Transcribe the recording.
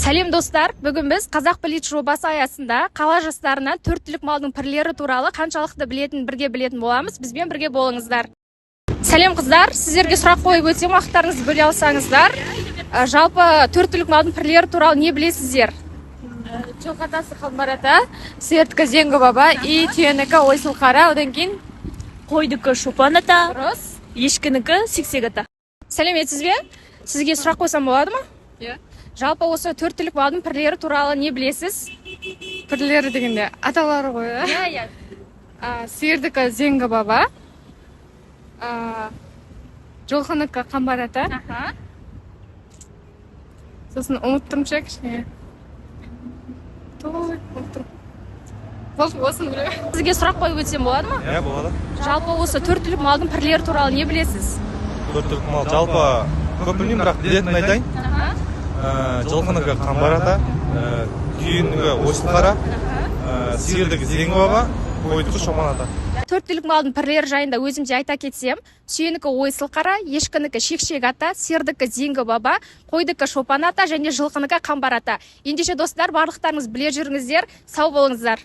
Сәлем достар, бүгін біз Қазақ Білет жобасы аясында қала жастарына 4 түлік малдың түрлері туралы қаншалықты бірге білетін боламыз. Бізбен бірге болыңыздар. Сәлем қыздар, сіздерге сұрақ қойып өтсем, уақыттарыңызды бөле алсаңыздар. Жалпы 4 түлік малдың түрлері туралы не білесіздер? Жылқы атасы Қалмарата, сиырдікі Зеңгі баба, и түйенікі Ойсылқара, одан кейін қойдікі Шопан ата, Дұрыс. ешкінікі Сексек ата. Сәлеметсіз бе? Сізге сұрақ қойсам болады ма? Иә. Жалпы осы 4 түлік малдың түрлері туралы не білесіз? Түрлері дегенде аталары ғой, Иә. сиырдікі Зеңгі баба, жылқынікі Қамбар ата, сосын ұмыттым ше кішкене. Осыны білемін. Сізге сұрақ қойып өтсем болады ма? Иә, болады. Жалпы осы 4 түлік малдың түрлері туралы не білесіз? Төрттілік мал жалпы көп білмеймін, бірақ білетін айтайын. Жылқынікі Қамбар ата, түйенікі Ойсылқара, сиырдікі Зеңгі баба, қойдікі Шопан ата. 4 түлік малдың түрлері жайында өзімде айта кетсем, түйенікі Ойсылқара, ешкінікі Шексек ата, сиырдікі Зеңгі баба, қойдікі Шопан ата және жылқынікі Қамбар ата. Ендеше достар, барлықтарыңыз біле жүріңіздер, сау болыңыздар.